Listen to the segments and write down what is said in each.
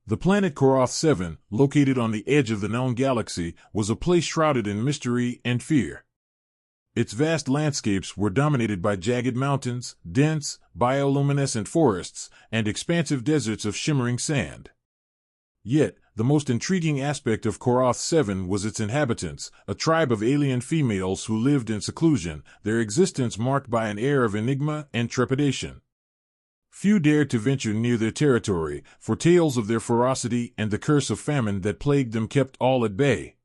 The planet Korath 7, located on the edge of the known galaxy, was a place shrouded in mystery and fear. Its vast landscapes were dominated by jagged mountains, dense, bioluminescent forests, and expansive deserts of shimmering sand. Yet, the most intriguing aspect of Korath 7 was its inhabitants, a tribe of alien females who lived in seclusion, their existence marked by an air of enigma and trepidation. Few dared to venture near their territory, for tales of their ferocity and the curse of famine that plagued them kept all at bay.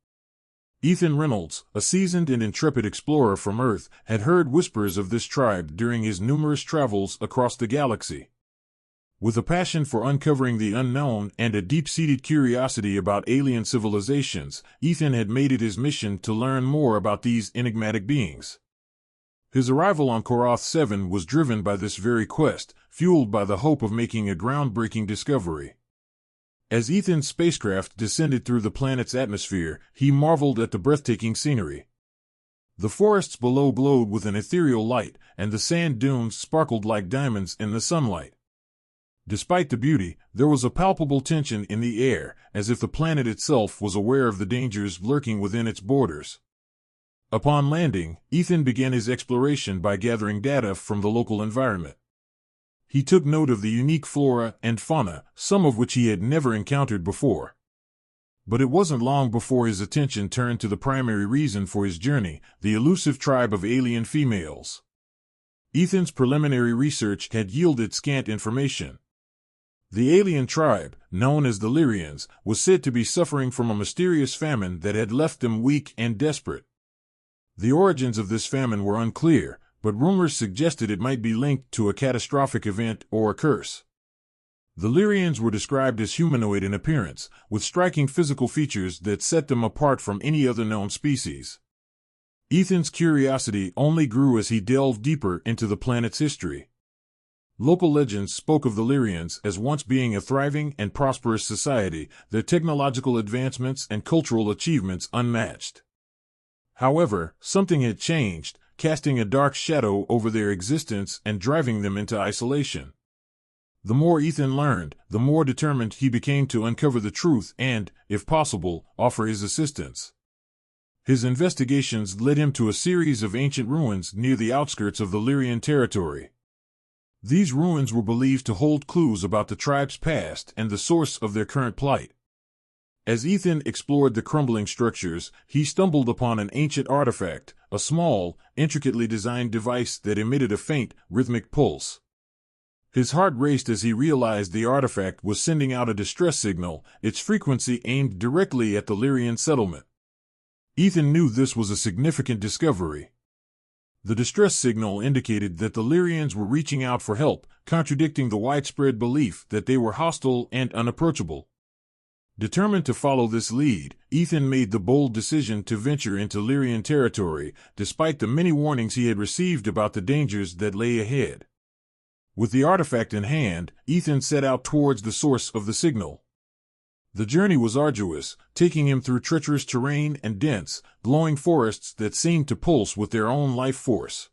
Ethan Reynolds, a seasoned and intrepid explorer from Earth, had heard whispers of this tribe during his numerous travels across the galaxy. With a passion for uncovering the unknown and a deep-seated curiosity about alien civilizations, Ethan had made it his mission to learn more about these enigmatic beings. His arrival on Korath 7 was driven by this very quest, fueled by the hope of making a groundbreaking discovery. As Ethan's spacecraft descended through the planet's atmosphere, he marveled at the breathtaking scenery. The forests below glowed with an ethereal light, and the sand dunes sparkled like diamonds in the sunlight. Despite the beauty, there was a palpable tension in the air, as if the planet itself was aware of the dangers lurking within its borders. Upon landing, Ethan began his exploration by gathering data from the local environment. He took note of the unique flora and fauna, some of which he had never encountered before. But it wasn't long before his attention turned to the primary reason for his journey, the elusive tribe of alien females. Ethan's preliminary research had yielded scant information. The alien tribe, known as the Lyrians, was said to be suffering from a mysterious famine that had left them weak and desperate. The origins of this famine were unclear, but rumors suggested it might be linked to a catastrophic event or a curse. The Lyrians were described as humanoid in appearance, with striking physical features that set them apart from any other known species. Ethan's curiosity only grew as he delved deeper into the planet's history. Local legends spoke of the Lyrians as once being a thriving and prosperous society, their technological advancements and cultural achievements unmatched. However, something had changed, casting a dark shadow over their existence and driving them into isolation. The more Ethan learned, the more determined he became to uncover the truth and, if possible, offer his assistance. His investigations led him to a series of ancient ruins near the outskirts of the Lyrian territory. These ruins were believed to hold clues about the tribe's past and the source of their current plight. As Ethan explored the crumbling structures, he stumbled upon an ancient artifact, a small, intricately designed device that emitted a faint, rhythmic pulse. His heart raced as he realized the artifact was sending out a distress signal, its frequency aimed directly at the Lyrian settlement. Ethan knew this was a significant discovery. The distress signal indicated that the Lyrians were reaching out for help, contradicting the widespread belief that they were hostile and unapproachable. Determined to follow this lead, Ethan made the bold decision to venture into Lyrian territory, despite the many warnings he had received about the dangers that lay ahead. With the artifact in hand, Ethan set out towards the source of the signal. The journey was arduous, taking him through treacherous terrain and dense, glowing forests that seemed to pulse with their own life force.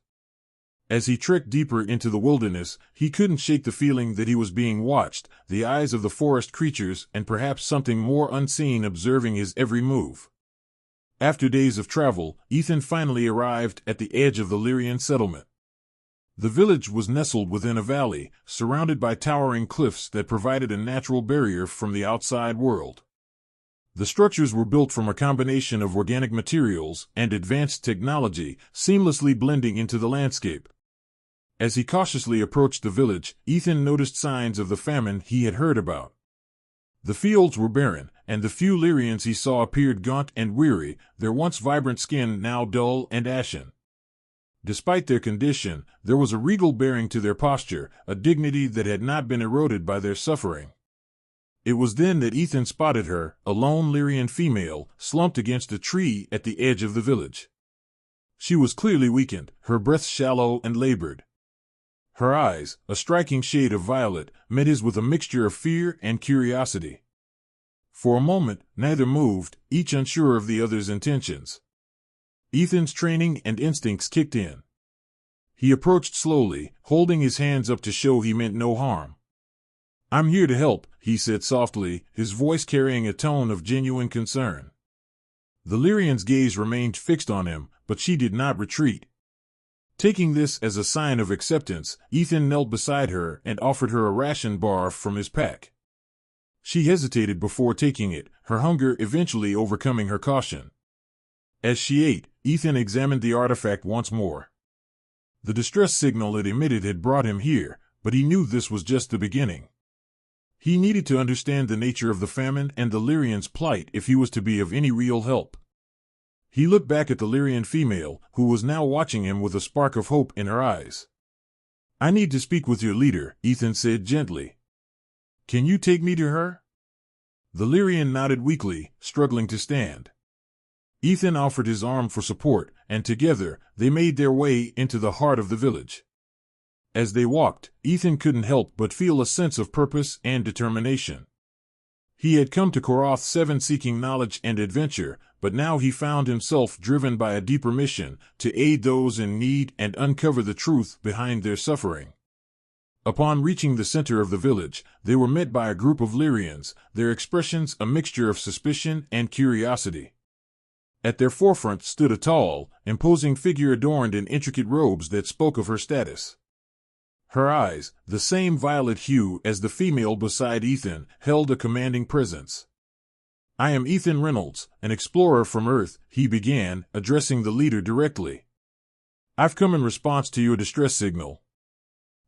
As he trekked deeper into the wilderness, he couldn't shake the feeling that he was being watched, the eyes of the forest creatures and perhaps something more unseen observing his every move. After days of travel, Ethan finally arrived at the edge of the Lyrian settlement. The village was nestled within a valley, surrounded by towering cliffs that provided a natural barrier from the outside world. The structures were built from a combination of organic materials and advanced technology, seamlessly blending into the landscape. As he cautiously approached the village, Ethan noticed signs of the famine he had heard about. The fields were barren, and the few Lyrians he saw appeared gaunt and weary, their once vibrant skin now dull and ashen. Despite their condition, there was a regal bearing to their posture, a dignity that had not been eroded by their suffering. It was then that Ethan spotted her, a lone Lyrian female, slumped against a tree at the edge of the village. She was clearly weakened, her breath shallow and labored. Her eyes, a striking shade of violet, met his with a mixture of fear and curiosity. For a moment, neither moved, each unsure of the other's intentions. Ethan's training and instincts kicked in. He approached slowly, holding his hands up to show he meant no harm. "I'm here to help," he said softly, his voice carrying a tone of genuine concern. The Lyrian's gaze remained fixed on him, but she did not retreat. Taking this as a sign of acceptance, Ethan knelt beside her and offered her a ration bar from his pack. She hesitated before taking it, her hunger eventually overcoming her caution. As she ate, Ethan examined the artifact once more. The distress signal it emitted had brought him here, but he knew this was just the beginning. He needed to understand the nature of the famine and the Lyrian's plight if he was to be of any real help. He looked back at the Lyrian female, who was now watching him with a spark of hope in her eyes. "I need to speak with your leader," Ethan said gently. "Can you take me to her?" The Lyrian nodded weakly, struggling to stand. Ethan offered his arm for support, and together, they made their way into the heart of the village. As they walked, Ethan couldn't help but feel a sense of purpose and determination. He had come to Koroth 7 seeking knowledge and adventure, but now he found himself driven by a deeper mission, to aid those in need and uncover the truth behind their suffering. Upon reaching the center of the village, they were met by a group of Lyrians, their expressions a mixture of suspicion and curiosity. At their forefront stood a tall, imposing figure adorned in intricate robes that spoke of her status. Her eyes, the same violet hue as the female beside Ethan, held a commanding presence. "I am Ethan Reynolds, an explorer from Earth," he began, addressing the leader directly. "I've come in response to your distress signal.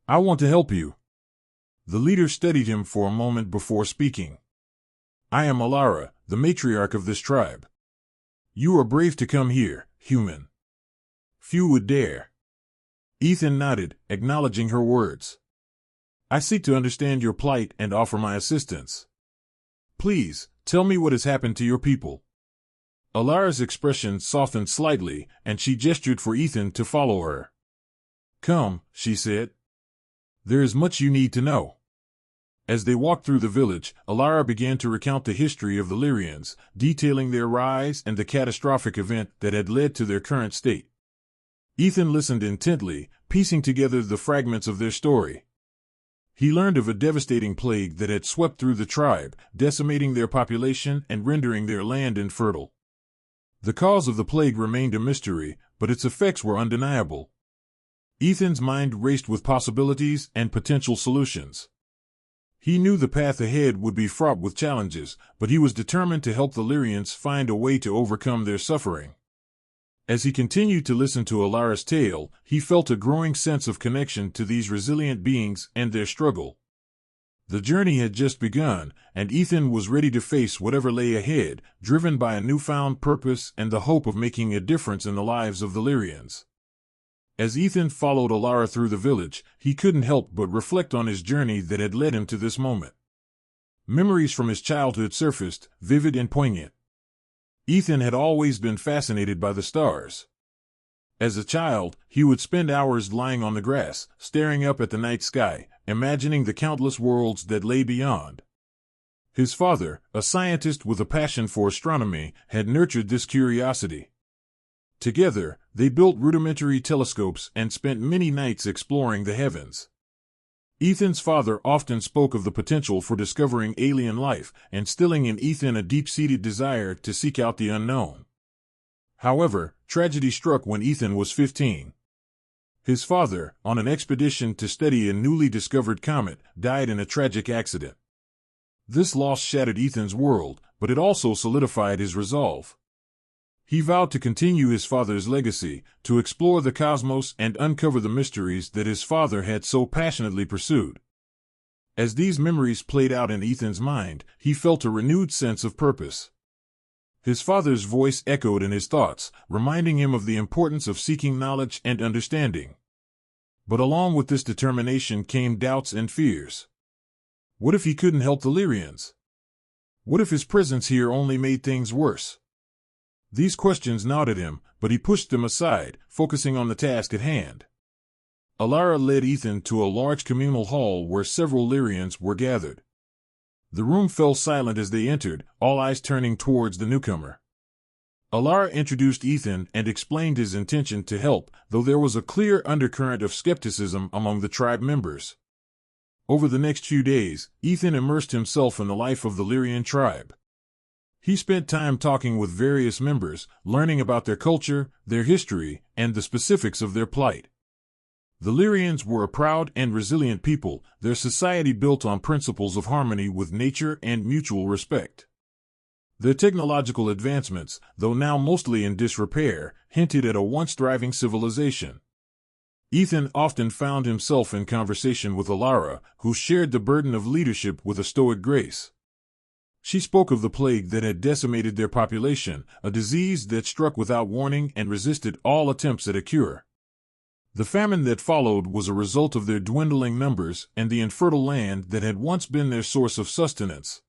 I want to help you." The leader studied him for a moment before speaking. "I am Alara, the matriarch of this tribe. You are brave to come here, human. Few would dare." Ethan nodded, acknowledging her words. "I seek to understand your plight and offer my assistance. Please, tell me what has happened to your people." Alara's expression softened slightly, and she gestured for Ethan to follow her. "Come," she said. "There is much you need to know." As they walked through the village, Alara began to recount the history of the Lyrians, detailing their rise and the catastrophic event that had led to their current state. Ethan listened intently, piecing together the fragments of their story. He learned of a devastating plague that had swept through the tribe, decimating their population and rendering their land infertile. The cause of the plague remained a mystery, but its effects were undeniable. Ethan's mind raced with possibilities and potential solutions. He knew the path ahead would be fraught with challenges, but he was determined to help the Lyrians find a way to overcome their suffering. As he continued to listen to Alara's tale, he felt a growing sense of connection to these resilient beings and their struggle. The journey had just begun, and Ethan was ready to face whatever lay ahead, driven by a newfound purpose and the hope of making a difference in the lives of the Lyrians. As Ethan followed Alara through the village, he couldn't help but reflect on his journey that had led him to this moment. Memories from his childhood surfaced, vivid and poignant. Ethan had always been fascinated by the stars. As a child, he would spend hours lying on the grass, staring up at the night sky, imagining the countless worlds that lay beyond. His father, a scientist with a passion for astronomy, had nurtured this curiosity. Together, they built rudimentary telescopes and spent many nights exploring the heavens. Ethan's father often spoke of the potential for discovering alien life, instilling in Ethan a deep-seated desire to seek out the unknown. However, tragedy struck when Ethan was 15. His father, on an expedition to study a newly discovered comet, died in a tragic accident. This loss shattered Ethan's world, but it also solidified his resolve. He vowed to continue his father's legacy, to explore the cosmos and uncover the mysteries that his father had so passionately pursued. As these memories played out in Ethan's mind, he felt a renewed sense of purpose. His father's voice echoed in his thoughts, reminding him of the importance of seeking knowledge and understanding. But along with this determination came doubts and fears. What if he couldn't help the Lyrians? What if his presence here only made things worse? These questions gnawed at him, but he pushed them aside, focusing on the task at hand. Alara led Ethan to a large communal hall where several Lyrians were gathered. The room fell silent as they entered, all eyes turning towards the newcomer. Alara introduced Ethan and explained his intention to help, though there was a clear undercurrent of skepticism among the tribe members. Over the next few days, Ethan immersed himself in the life of the Lyrian tribe. He spent time talking with various members, learning about their culture, their history, and the specifics of their plight. The Lyrians were a proud and resilient people, their society built on principles of harmony with nature and mutual respect. Their technological advancements, though now mostly in disrepair, hinted at a once thriving civilization. Ethan often found himself in conversation with Alara, who shared the burden of leadership with a stoic grace. She spoke of the plague that had decimated their population, a disease that struck without warning and resisted all attempts at a cure. The famine that followed was a result of their dwindling numbers and the infertile land that had once been their source of sustenance.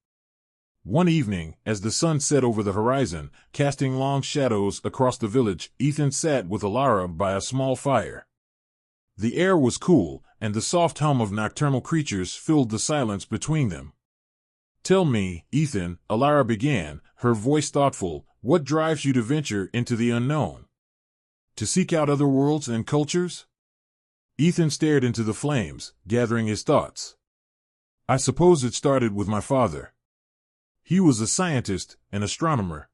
One evening, as the sun set over the horizon, casting long shadows across the village, Ethan sat with Alara by a small fire. The air was cool, and the soft hum of nocturnal creatures filled the silence between them. "Tell me, Ethan," Alara began, her voice thoughtful, "what drives you to venture into the unknown? To seek out other worlds and cultures?" Ethan stared into the flames, gathering his thoughts. "I suppose it started with my father. He was a scientist, an astronomer.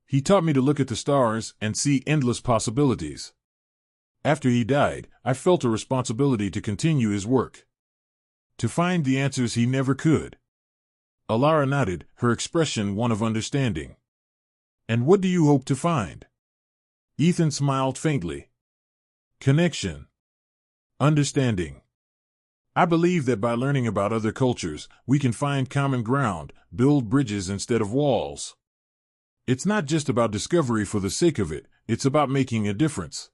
He taught me to look at the stars and see endless possibilities. After he died, I felt a responsibility to continue his work, to find the answers he never could." Alara nodded, her expression one of understanding. "And what do you hope to find?" Ethan smiled faintly. "Connection. Understanding. I believe that by learning about other cultures, we can find common ground, build bridges instead of walls. It's not just about discovery for the sake of it, it's about making a difference."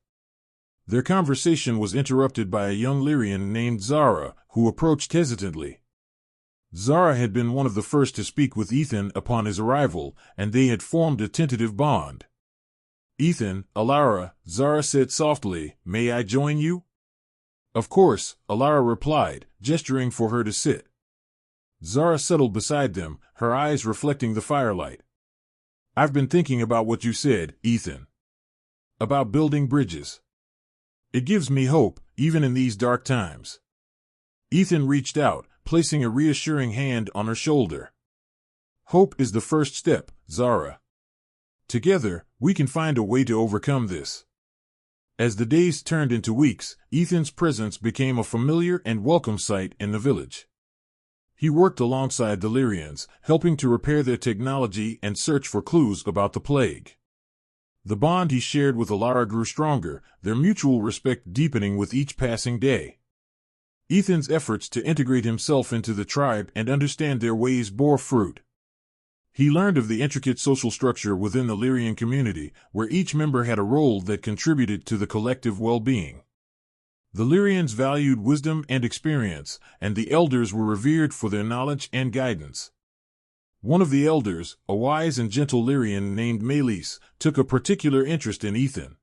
Their conversation was interrupted by a young Lyrian named Zara, who approached hesitantly. Zara had been one of the first to speak with Ethan upon his arrival, and they had formed a tentative bond. "Ethan, Alara," Zara said softly, "may I join you?" "Of course," Alara replied, gesturing for her to sit. Zara settled beside them, her eyes reflecting the firelight. "I've been thinking about what you said, Ethan. About building bridges. It gives me hope, even in these dark times." Ethan reached out, placing a reassuring hand on her shoulder. "Hope is the first step, Zara. Together, we can find a way to overcome this." As the days turned into weeks, Ethan's presence became a familiar and welcome sight in the village. He worked alongside the Lyrians, helping to repair their technology and search for clues about the plague. The bond he shared with Alara grew stronger, their mutual respect deepening with each passing day. Ethan's efforts to integrate himself into the tribe and understand their ways bore fruit. He learned of the intricate social structure within the Lyrian community, where each member had a role that contributed to the collective well-being. The Lyrians valued wisdom and experience, and the elders were revered for their knowledge and guidance. One of the elders, a wise and gentle Lyrian named Melis, took a particular interest in Ethan.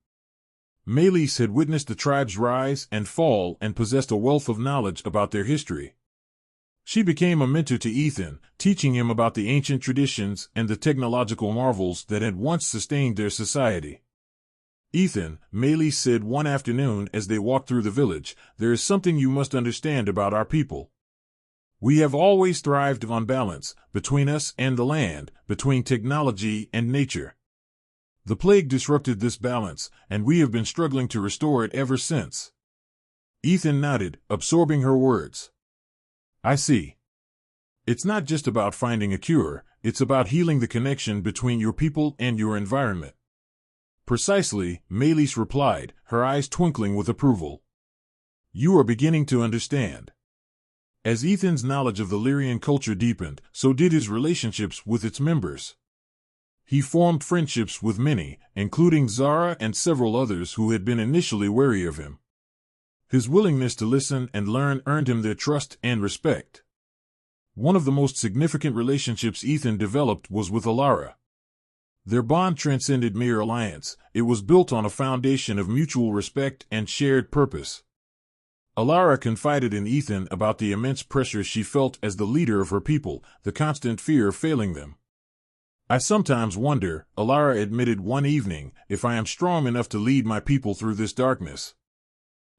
Melis had witnessed the tribe's rise and fall and possessed a wealth of knowledge about their history. She became a mentor to Ethan, teaching him about the ancient traditions and the technological marvels that had once sustained their society. "Ethan," Melis said one afternoon as they walked through the village, "there is something you must understand about our people. We have always thrived on balance, between us and the land, between technology and nature. The plague disrupted this balance, and we have been struggling to restore it ever since." Ethan nodded, absorbing her words. "I see. It's not just about finding a cure, it's about healing the connection between your people and your environment." "Precisely," Melis replied, her eyes twinkling with approval. "You are beginning to understand." As Ethan's knowledge of the Lyrian culture deepened, so did his relationships with its members. He formed friendships with many, including Zara and several others who had been initially wary of him. His willingness to listen and learn earned him their trust and respect. One of the most significant relationships Ethan developed was with Alara. Their bond transcended mere alliance, it was built on a foundation of mutual respect and shared purpose. Alara confided in Ethan about the immense pressure she felt as the leader of her people, the constant fear of failing them. "I sometimes wonder," Alara admitted one evening, "if I am strong enough to lead my people through this darkness.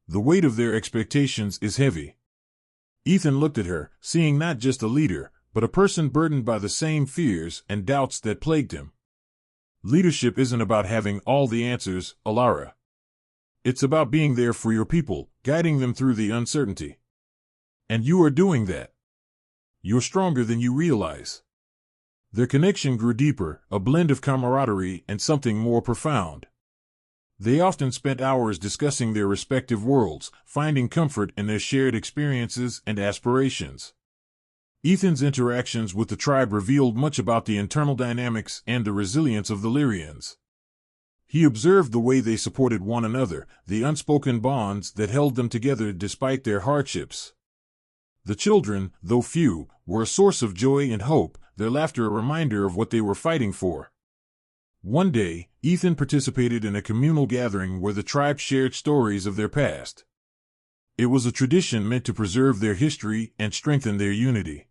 The weight of their expectations is heavy." Ethan looked at her, seeing not just a leader, but a person burdened by the same fears and doubts that plagued him. Leadership isn't about having all the answers, Alara. It's about being there for your people, guiding them through the uncertainty. And you are doing that. You're stronger than you realize. Their connection grew deeper, a blend of camaraderie and something more profound. They often spent hours discussing their respective worlds, finding comfort in their shared experiences and aspirations. Ethan's interactions with the tribe revealed much about the internal dynamics and the resilience of the Lyrians. He observed the way they supported one another, the unspoken bonds that held them together despite their hardships. The children, though few, were a source of joy and hope, their laughter a reminder of what they were fighting for. One day, Ethan participated in a communal gathering where the tribe shared stories of their past. It was a tradition meant to preserve their history and strengthen their unity.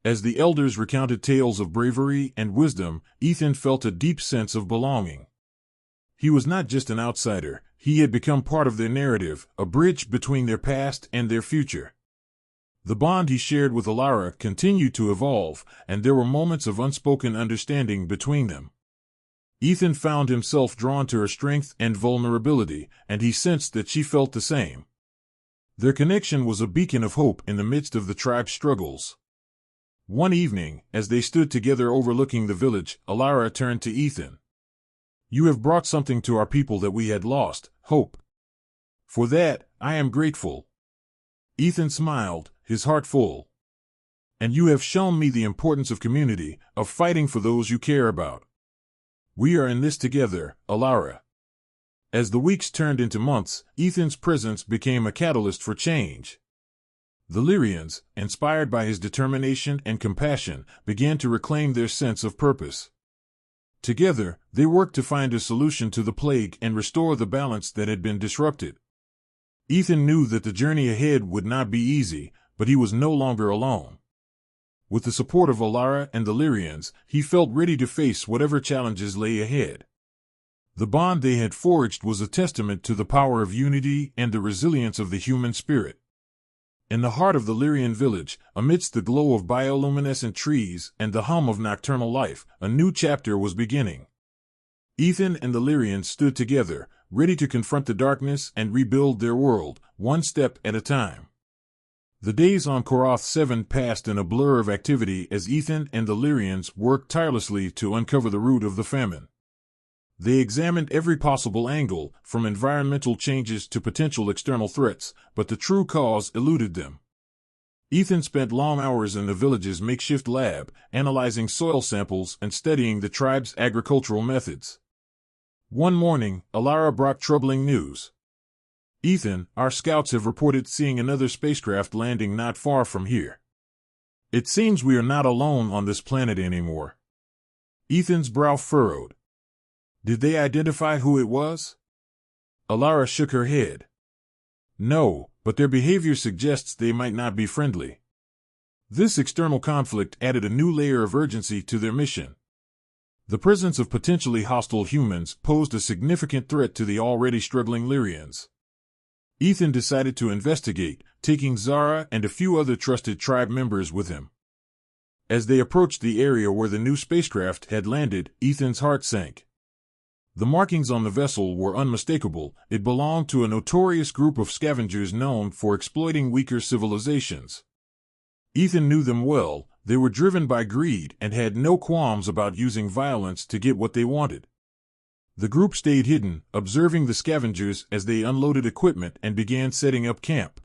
As the elders recounted tales of bravery and wisdom, Ethan felt a deep sense of belonging. He was not just an outsider, he had become part of their narrative, a bridge between their past and their future. The bond he shared with Alara continued to evolve, and there were moments of unspoken understanding between them. Ethan found himself drawn to her strength and vulnerability, and he sensed that she felt the same. Their connection was a beacon of hope in the midst of the tribe's struggles. One evening, as they stood together overlooking the village, Alara turned to Ethan. "You have brought something to our people that we had lost, hope. For that, I am grateful." Ethan smiled, his heart full. "And you have shown me the importance of community, of fighting for those you care about. We are in this together, Alara." As the weeks turned into months, Ethan's presence became a catalyst for change. The Lyrians, inspired by his determination and compassion, began to reclaim their sense of purpose. Together, they worked to find a solution to the plague and restore the balance that had been disrupted. Ethan knew that the journey ahead would not be easy, but he was no longer alone. With the support of Alara and the Lyrians, he felt ready to face whatever challenges lay ahead. The bond they had forged was a testament to the power of unity and the resilience of the human spirit. In the heart of the Lyrian village, amidst the glow of bioluminescent trees and the hum of nocturnal life, a new chapter was beginning. Ethan and the Lyrians stood together, ready to confront the darkness and rebuild their world, one step at a time. The days on Korath 7 passed in a blur of activity as Ethan and the Lyrians worked tirelessly to uncover the root of the famine. They examined every possible angle, from environmental changes to potential external threats, but the true cause eluded them. Ethan spent long hours in the village's makeshift lab, analyzing soil samples and studying the tribe's agricultural methods. One morning, Alara brought troubling news. "Ethan, our scouts have reported seeing another spacecraft landing not far from here. It seems we are not alone on this planet anymore." Ethan's brow furrowed. "Did they identify who it was?" Alara shook her head. "No, but their behavior suggests they might not be friendly." This external conflict added a new layer of urgency to their mission. The presence of potentially hostile humans posed a significant threat to the already struggling Lyrians. Ethan decided to investigate, taking Zara and a few other trusted tribe members with him. As they approached the area where the new spacecraft had landed, Ethan's heart sank. The markings on the vessel were unmistakable. It belonged to a notorious group of scavengers known for exploiting weaker civilizations. Ethan knew them well. They were driven by greed and had no qualms about using violence to get what they wanted. The group stayed hidden, observing the scavengers as they unloaded equipment and began setting up camp.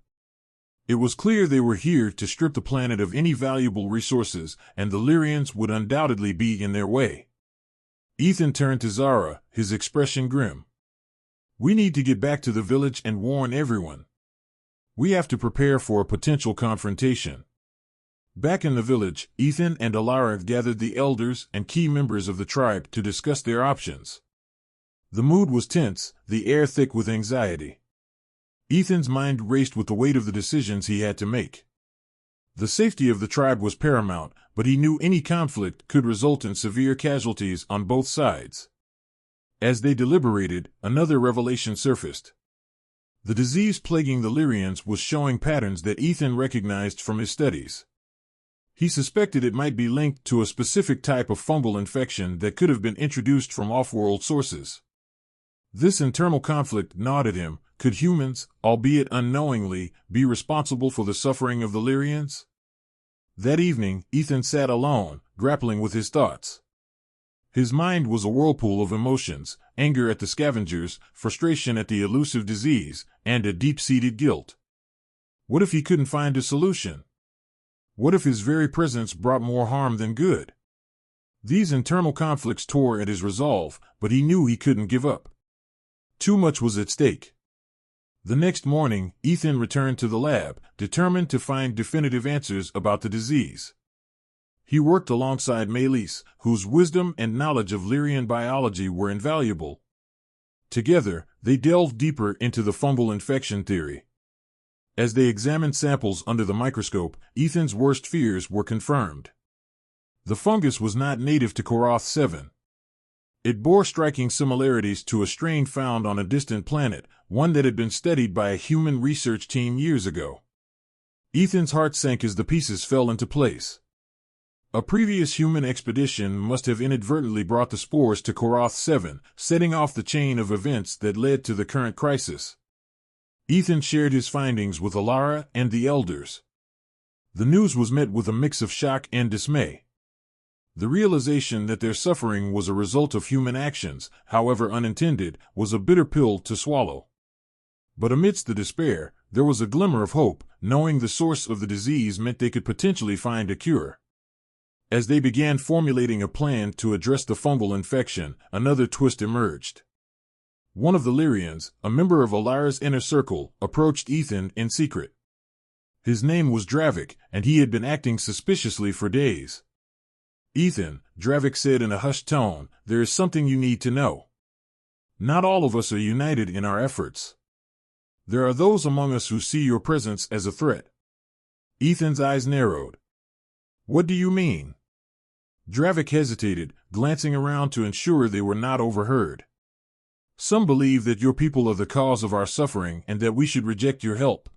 It was clear they were here to strip the planet of any valuable resources, and the Lyrians would undoubtedly be in their way. Ethan turned to Zara, his expression grim. "We need to get back to the village and warn everyone. We have to prepare for a potential confrontation." Back in the village, Ethan and Alara gathered the elders and key members of the tribe to discuss their options. The mood was tense, the air thick with anxiety. Ethan's mind raced with the weight of the decisions he had to make. The safety of the tribe was paramount, but he knew any conflict could result in severe casualties on both sides. As they deliberated, another revelation surfaced. The disease plaguing the Lyrians was showing patterns that Ethan recognized from his studies. He suspected it might be linked to a specific type of fungal infection that could have been introduced from off-world sources. This internal conflict gnawed at him. Could humans, albeit unknowingly, be responsible for the suffering of the Lyrians? That evening, Ethan sat alone, grappling with his thoughts. His mind was a whirlpool of emotions: anger at the scavengers, frustration at the elusive disease, and a deep-seated guilt. What if he couldn't find a solution? What if his very presence brought more harm than good? These internal conflicts tore at his resolve, but he knew he couldn't give up. Too much was at stake. The next morning, Ethan returned to the lab, determined to find definitive answers about the disease. He worked alongside Melis, whose wisdom and knowledge of Lyrian biology were invaluable. Together, they delved deeper into the fungal infection theory. As they examined samples under the microscope, Ethan's worst fears were confirmed. The fungus was not native to Korath-7. It bore striking similarities to a strain found on a distant planet, one that had been studied by a human research team years ago. Ethan's heart sank as the pieces fell into place. A previous human expedition must have inadvertently brought the spores to Korath-7, setting off the chain of events that led to the current crisis. Ethan shared his findings with Alara and the elders. The news was met with a mix of shock and dismay. The realization that their suffering was a result of human actions, however unintended, was a bitter pill to swallow. But amidst the despair, there was a glimmer of hope. Knowing the source of the disease meant they could potentially find a cure. As they began formulating a plan to address the fungal infection, another twist emerged. One of the Lyrians, a member of Alara's inner circle, approached Ethan in secret. His name was Dravik, and he had been acting suspiciously for days. "Ethan," Dravik said in a hushed tone, "there is something you need to know. Not all of us are united in our efforts. There are those among us who see your presence as a threat." Ethan's eyes narrowed. "What do you mean?" Dravik hesitated, glancing around to ensure they were not overheard. "Some believe that your people are the cause of our suffering and that we should reject your help.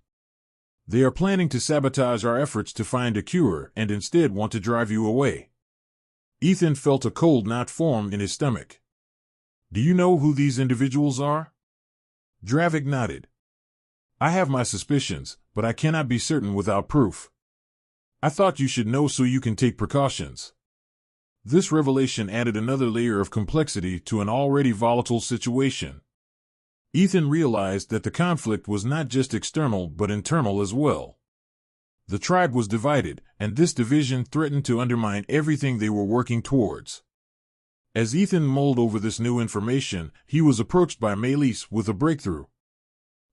They are planning to sabotage our efforts to find a cure and instead want to drive you away." Ethan felt a cold knot form in his stomach. "Do you know who these individuals are?" Dravik nodded. "I have my suspicions, but I cannot be certain without proof. I thought you should know so you can take precautions." This revelation added another layer of complexity to an already volatile situation. Ethan realized that the conflict was not just external but internal as well. The tribe was divided, and this division threatened to undermine everything they were working towards. As Ethan mulled over this new information, he was approached by Melis with a breakthrough.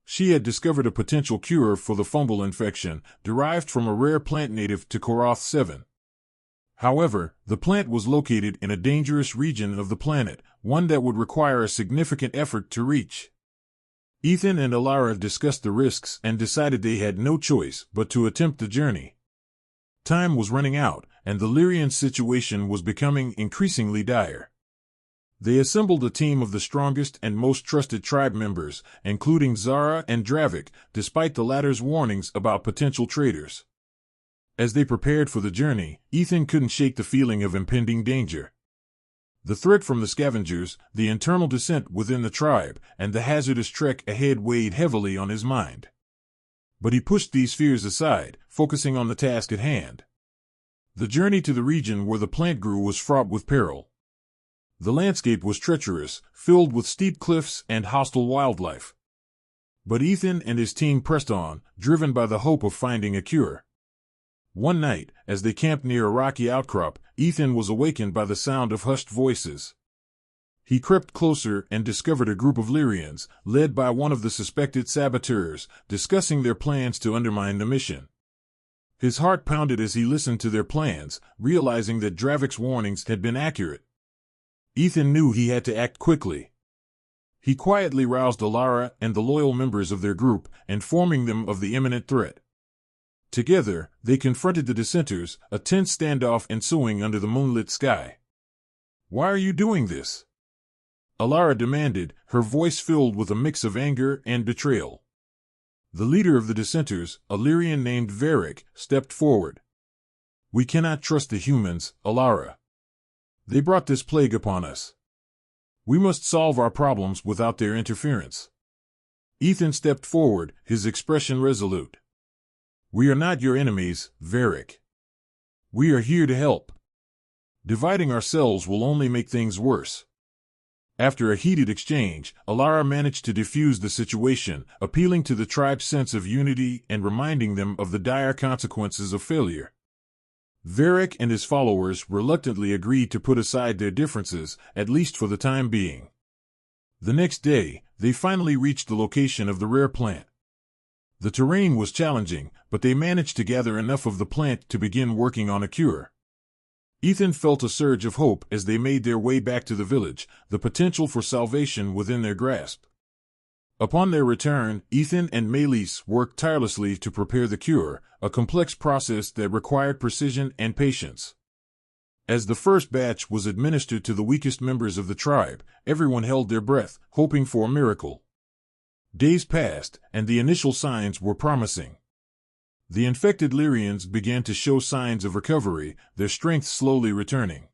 She had discovered a potential cure for the fungal infection, derived from a rare plant native to Korath-7. However, the plant was located in a dangerous region of the planet, one that would require a significant effort to reach. Ethan and Alara discussed the risks and decided they had no choice but to attempt the journey. Time was running out, and the Lyrian situation was becoming increasingly dire. They assembled a team of the strongest and most trusted tribe members, including Zara and Dravik, despite the latter's warnings about potential traitors. As they prepared for the journey, Ethan couldn't shake the feeling of impending danger. The threat from the scavengers, the internal dissent within the tribe, and the hazardous trek ahead weighed heavily on his mind. But he pushed these fears aside, focusing on the task at hand. The journey to the region where the plant grew was fraught with peril. The landscape was treacherous, filled with steep cliffs and hostile wildlife. But Ethan and his team pressed on, driven by the hope of finding a cure. One night, as they camped near a rocky outcrop, Ethan was awakened by the sound of hushed voices. He crept closer and discovered a group of Lyrians, led by one of the suspected saboteurs, discussing their plans to undermine the mission. His heart pounded as he listened to their plans, realizing that Dravik's warnings had been accurate. Ethan knew he had to act quickly. He quietly roused Alara and the loyal members of their group, informing them of the imminent threat. Together, they confronted the dissenters, a tense standoff ensuing under the moonlit sky. "Why are you doing this?" Alara demanded, her voice filled with a mix of anger and betrayal. The leader of the dissenters, a Lyrian named Varric, stepped forward. "We cannot trust the humans, Alara. They brought this plague upon us. We must solve our problems without their interference." Ethan stepped forward, his expression resolute. "We are not your enemies, Varric. We are here to help. Dividing ourselves will only make things worse." After a heated exchange, Alara managed to defuse the situation, appealing to the tribe's sense of unity and reminding them of the dire consequences of failure. Varric and his followers reluctantly agreed to put aside their differences, at least for the time being. The next day, they finally reached the location of the rare plant. The terrain was challenging, but they managed to gather enough of the plant to begin working on a cure. Ethan felt a surge of hope as they made their way back to the village, the potential for salvation within their grasp. Upon their return, Ethan and Maelys worked tirelessly to prepare the cure, a complex process that required precision and patience. As the first batch was administered to the weakest members of the tribe, everyone held their breath, hoping for a miracle. Days passed, and the initial signs were promising. The infected Lyrians began to show signs of recovery, their strength slowly returning.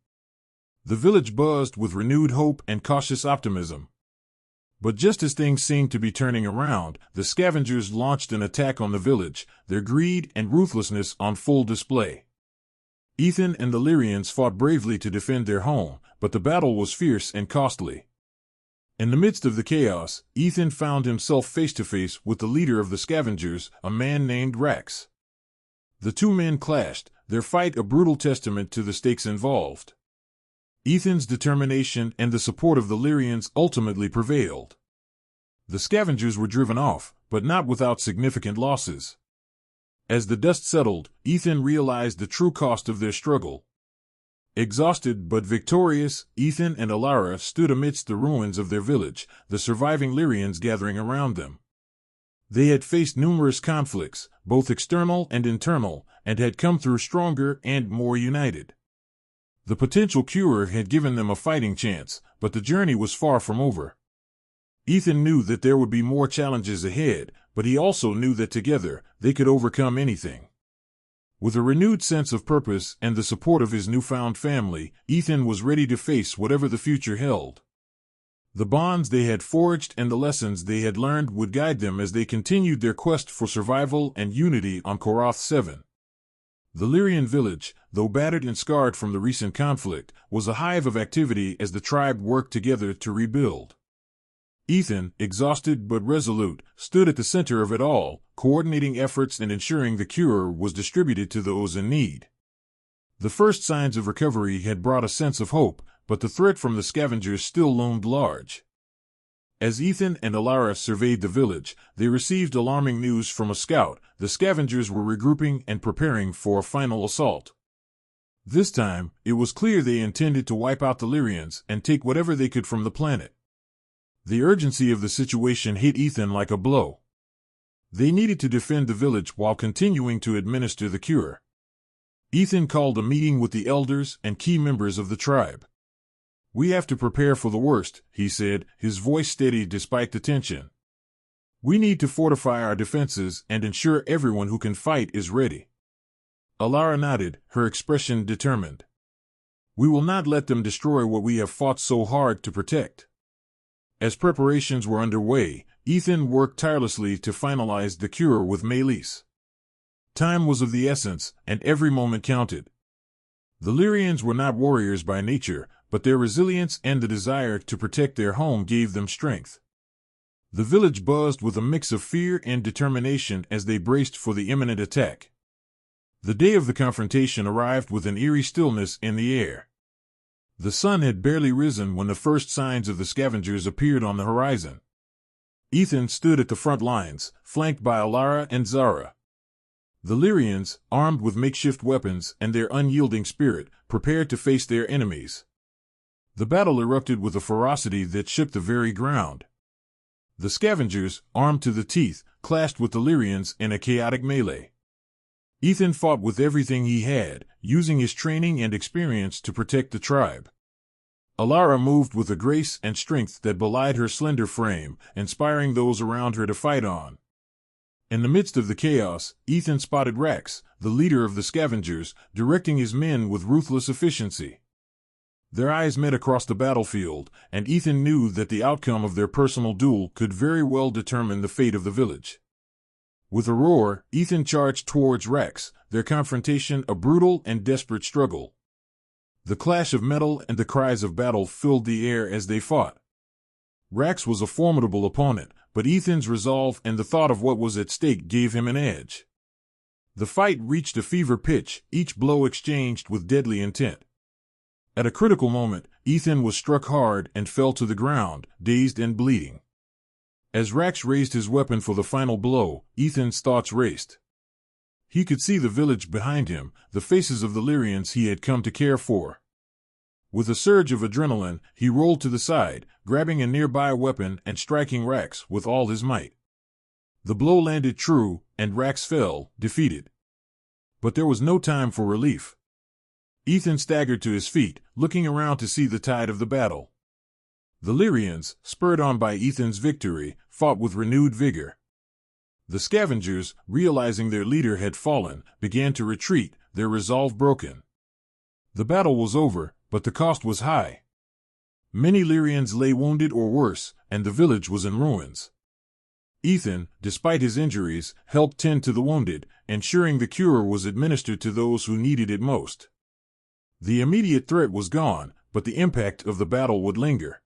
The village buzzed with renewed hope and cautious optimism. But just as things seemed to be turning around, the scavengers launched an attack on the village, their greed and ruthlessness on full display. Ethan and the Lyrians fought bravely to defend their home, but the battle was fierce and costly. In the midst of the chaos, Ethan found himself face to face with the leader of the scavengers, a man named Rax. The two men clashed, their fight a brutal testament to the stakes involved. Ethan's determination and the support of the Lyrians ultimately prevailed. The scavengers were driven off, but not without significant losses. As the dust settled, Ethan realized the true cost of their struggle. Exhausted but victorious, Ethan and Alara stood amidst the ruins of their village, the surviving Lyrians gathering around them. They had faced numerous conflicts, both external and internal, and had come through stronger and more united. The potential cure had given them a fighting chance, but the journey was far from over. Ethan knew that there would be more challenges ahead, but he also knew that together, they could overcome anything. With a renewed sense of purpose and the support of his newfound family, Ethan was ready to face whatever the future held. The bonds they had forged and the lessons they had learned would guide them as they continued their quest for survival and unity on Korath 7. The Lyrian village, though battered and scarred from the recent conflict, was a hive of activity as the tribe worked together to rebuild. Ethan, exhausted but resolute, stood at the center of it all, coordinating efforts and ensuring the cure was distributed to those in need. The first signs of recovery had brought a sense of hope, but the threat from the scavengers still loomed large. As Ethan and Alara surveyed the village, they received alarming news from a scout. The scavengers were regrouping and preparing for a final assault. This time, it was clear they intended to wipe out the Lyrians and take whatever they could from the planet. The urgency of the situation hit Ethan like a blow. They needed to defend the village while continuing to administer the cure. Ethan called a meeting with the elders and key members of the tribe. "We have to prepare for the worst," he said, his voice steady despite the tension. "We need to fortify our defenses and ensure everyone who can fight is ready." Alara nodded, her expression determined. "We will not let them destroy what we have fought so hard to protect." As preparations were underway, Ethan worked tirelessly to finalize the cure with Maelys. Time was of the essence, and every moment counted. The Lyrians were not warriors by nature, but their resilience and the desire to protect their home gave them strength. The village buzzed with a mix of fear and determination as they braced for the imminent attack. The day of the confrontation arrived with an eerie stillness in the air. The sun had barely risen when the first signs of the scavengers appeared on the horizon. Ethan stood at the front lines, flanked by Alara and Zara. The Lyrians, armed with makeshift weapons and their unyielding spirit, prepared to face their enemies. The battle erupted with a ferocity that shook the very ground. The scavengers, armed to the teeth, clashed with the Lyrians in a chaotic melee. Ethan fought with everything he had, using his training and experience to protect the tribe. Alara moved with a grace and strength that belied her slender frame, inspiring those around her to fight on. In the midst of the chaos, Ethan spotted Rex, the leader of the scavengers, directing his men with ruthless efficiency. Their eyes met across the battlefield, and Ethan knew that the outcome of their personal duel could very well determine the fate of the village. With a roar, Ethan charged towards Rex, their confrontation a brutal and desperate struggle. The clash of metal and the cries of battle filled the air as they fought. Rex was a formidable opponent, but Ethan's resolve and the thought of what was at stake gave him an edge. The fight reached a fever pitch, each blow exchanged with deadly intent. At a critical moment, Ethan was struck hard and fell to the ground, dazed and bleeding. As Rex raised his weapon for the final blow, Ethan's thoughts raced. He could see the village behind him, the faces of the Lyrians he had come to care for. With a surge of adrenaline, he rolled to the side, grabbing a nearby weapon and striking Rex with all his might. The blow landed true, and Rex fell, defeated. But there was no time for relief. Ethan staggered to his feet, looking around to see the tide of the battle. The Lyrians, spurred on by Ethan's victory, fought with renewed vigor. The scavengers, realizing their leader had fallen, began to retreat, their resolve broken. The battle was over, but the cost was high. Many Lyrians lay wounded or worse, and the village was in ruins. Ethan, despite his injuries, helped tend to the wounded, ensuring the cure was administered to those who needed it most. The immediate threat was gone, but the impact of the battle would linger.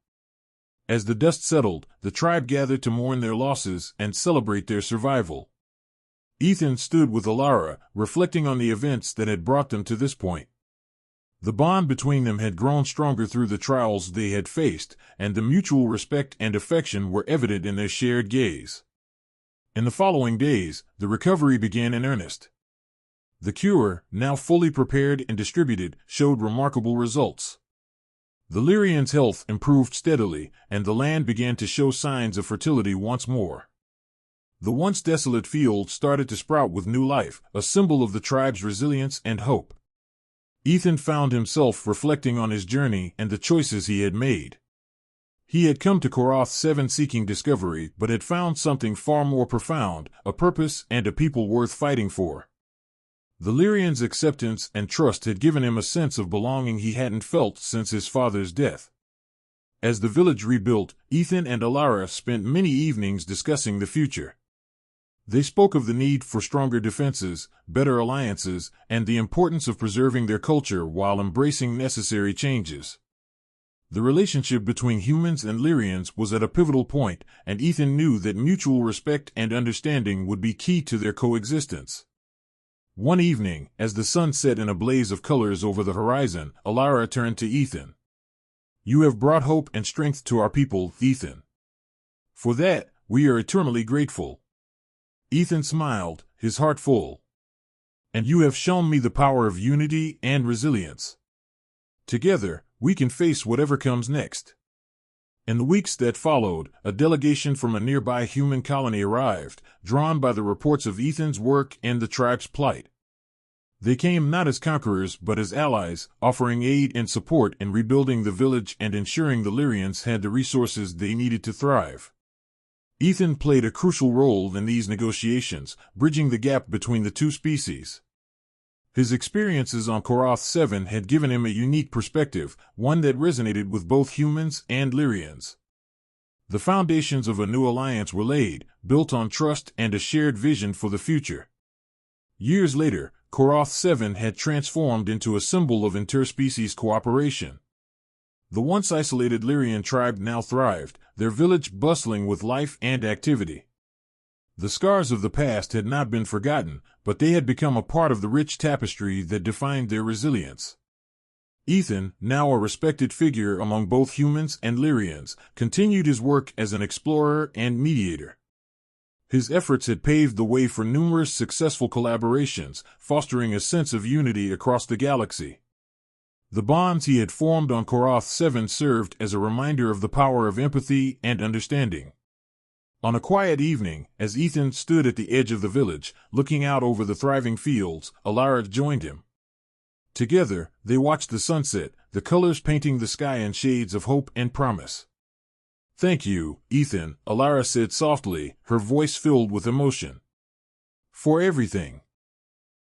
As the dust settled, the tribe gathered to mourn their losses and celebrate their survival. Ethan stood with Alara, reflecting on the events that had brought them to this point. The bond between them had grown stronger through the trials they had faced, and the mutual respect and affection were evident in their shared gaze. In the following days, the recovery began in earnest. The cure, now fully prepared and distributed, showed remarkable results. The Lyrians' health improved steadily, and the land began to show signs of fertility once more. The once desolate fields started to sprout with new life, a symbol of the tribe's resilience and hope. Ethan found himself reflecting on his journey and the choices he had made. He had come to Koroth 7 seeking discovery, but had found something far more profound, a purpose and a people worth fighting for. The Lyrians' acceptance and trust had given him a sense of belonging he hadn't felt since his father's death. As the village rebuilt, Ethan and Alara spent many evenings discussing the future. They spoke of the need for stronger defenses, better alliances, and the importance of preserving their culture while embracing necessary changes. The relationship between humans and Lyrians was at a pivotal point, and Ethan knew that mutual respect and understanding would be key to their coexistence. One evening, as the sun set in a blaze of colors over the horizon, Alara turned to Ethan. "You have brought hope and strength to our people, Ethan. For that, we are eternally grateful." Ethan smiled, his heart full. "And you have shown me the power of unity and resilience. Together, we can face whatever comes next." In the weeks that followed, a delegation from a nearby human colony arrived, drawn by the reports of Ethan's work and the tribe's plight. They came not as conquerors but as allies, offering aid and support in rebuilding the village and ensuring the Lyrians had the resources they needed to thrive. Ethan played a crucial role in these negotiations, bridging the gap between the two species. His experiences on Koroth 7 had given him a unique perspective, one that resonated with both humans and Lyrians. The foundations of a new alliance were laid, built on trust and a shared vision for the future. Years later, Koroth 7 had transformed into a symbol of interspecies cooperation. The once isolated Lyrian tribe now thrived, their village bustling with life and activity. The scars of the past had not been forgotten, but they had become a part of the rich tapestry that defined their resilience. Ethan, now a respected figure among both humans and Lyrians, continued his work as an explorer and mediator. His efforts had paved the way for numerous successful collaborations, fostering a sense of unity across the galaxy. The bonds he had formed on Koroth 7 served as a reminder of the power of empathy and understanding. On a quiet evening, as Ethan stood at the edge of the village, looking out over the thriving fields, Alara joined him. Together, they watched the sunset, the colors painting the sky in shades of hope and promise. "Thank you, Ethan," Alara said softly, her voice filled with emotion. For everything.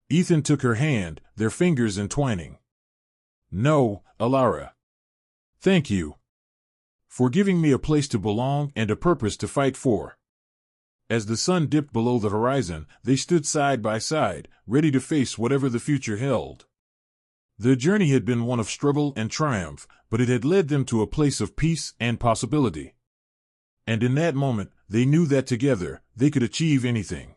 Ethan took her hand, their fingers entwining. No, Alara. Thank you. For giving me a place to belong and a purpose to fight for. As the sun dipped below the horizon, they stood side by side, ready to face whatever the future held. Their journey had been one of struggle and triumph, but it had led them to a place of peace and possibility. And in that moment, they knew that together, they could achieve anything.